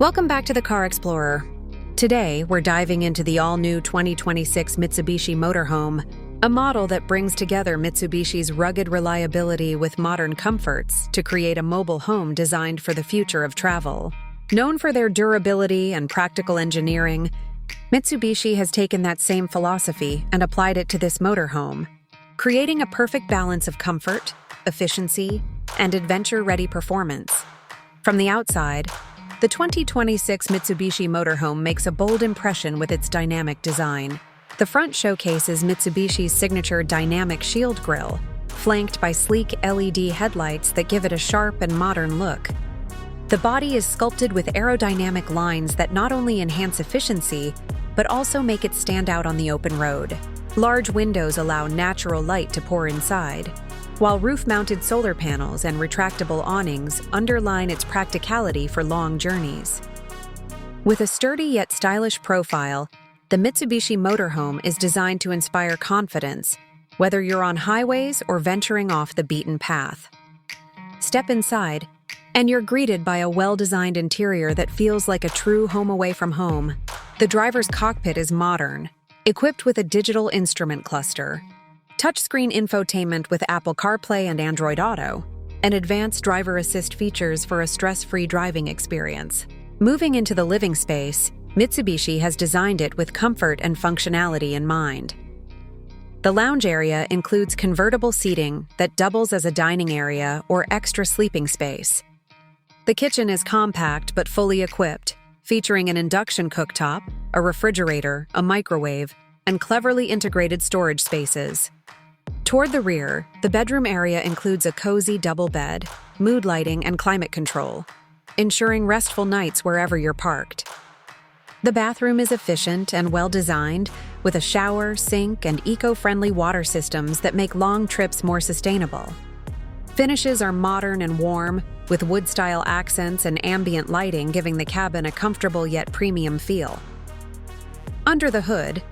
Welcome back to the Car Explorer. Today, we're diving into the all-new 2026 Mitsubishi Motorhome, a model that brings together Mitsubishi's rugged reliability with modern comforts to create a mobile home designed for the future of travel. Known for their durability and practical engineering, Mitsubishi has taken that same philosophy and applied it to this motorhome, creating a perfect balance of comfort, efficiency, and adventure-ready performance. From the outside, the 2026 Mitsubishi Motorhome makes a bold impression with its dynamic design. The front showcases Mitsubishi's signature dynamic shield grille, flanked by sleek LED headlights that give it a sharp and modern look. The body is sculpted with aerodynamic lines that not only enhance efficiency, but also make it stand out on the open road. Large windows allow natural light to pour inside, while roof-mounted solar panels and retractable awnings underline its practicality for long journeys. With a sturdy yet stylish profile, the Mitsubishi Motorhome is designed to inspire confidence, whether you're on highways or venturing off the beaten path. Step inside, and you're greeted by a well-designed interior that feels like a true home away from home. The driver's cockpit is modern, equipped with a digital instrument cluster, touchscreen infotainment with Apple CarPlay and Android Auto, and advanced driver assist features for a stress-free driving experience. Moving into the living space, Mitsubishi has designed it with comfort and functionality in mind. The lounge area includes convertible seating that doubles as a dining area or extra sleeping space. The kitchen is compact but fully equipped, featuring an induction cooktop, a refrigerator, a microwave, and cleverly integrated storage spaces. Toward the rear, the bedroom area includes a cozy double bed, mood lighting, and climate control, ensuring restful nights wherever you're parked. The bathroom is efficient and well-designed, with a shower, sink, and eco-friendly water systems that make long trips more sustainable. Finishes are modern and warm, with wood-style accents and ambient lighting giving the cabin a comfortable yet premium feel. Under the hood,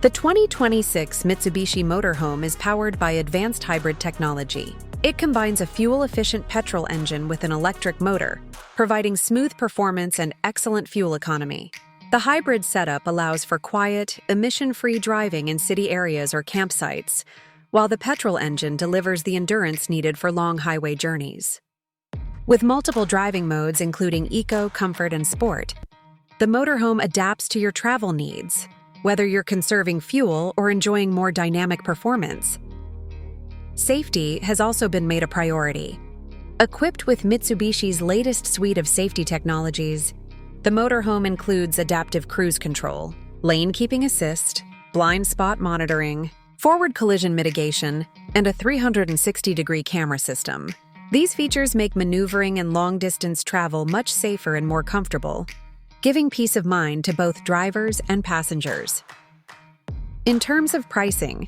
the 2026 Mitsubishi Motorhome is powered by advanced hybrid technology. It combines a fuel-efficient petrol engine with an electric motor, providing smooth performance and excellent fuel economy. The hybrid setup allows for quiet, emission-free driving in city areas or campsites, while the petrol engine delivers the endurance needed for long highway journeys. With multiple driving modes including Eco, Comfort, and Sport, the motorhome adapts to your travel needs, whether you're conserving fuel or enjoying more dynamic performance. Safety has also been made a priority. Equipped with Mitsubishi's latest suite of safety technologies, the motorhome includes adaptive cruise control, lane keeping assist, blind spot monitoring, forward collision mitigation, and a 360-degree camera system. These features make maneuvering and long-distance travel much safer and more comfortable, giving peace of mind to both drivers and passengers. In terms of pricing,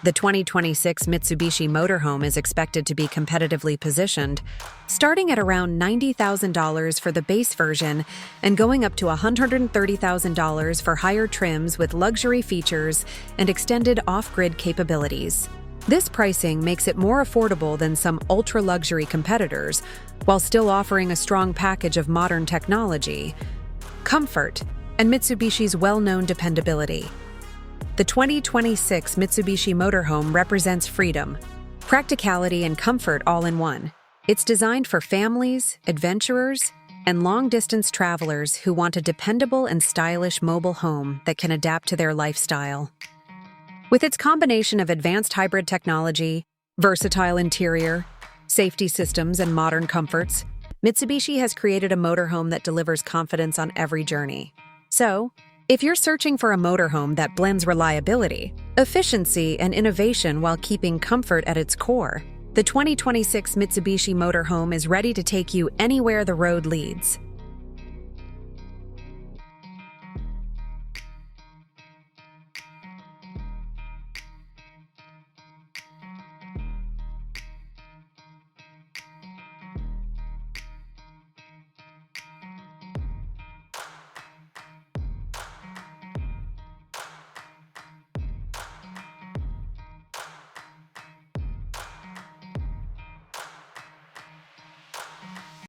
the 2026 Mitsubishi Motorhome is expected to be competitively positioned, starting at around $90,000 for the base version and going up to $130,000 for higher trims with luxury features and extended off-grid capabilities. This pricing makes it more affordable than some ultra-luxury competitors, while still offering a strong package of modern technology, comfort, and Mitsubishi's well-known dependability. The 2026 Mitsubishi Motorhome represents freedom, practicality, and comfort all in one. It's designed for families, adventurers, and long-distance travelers who want a dependable and stylish mobile home that can adapt to their lifestyle. With its combination of advanced hybrid technology, versatile interior, safety systems, and modern comforts, Mitsubishi has created a motorhome that delivers confidence on every journey. So, if you're searching for a motorhome that blends reliability, efficiency, and innovation while keeping comfort at its core, the 2026 Mitsubishi Motorhome is ready to take you anywhere the road leads.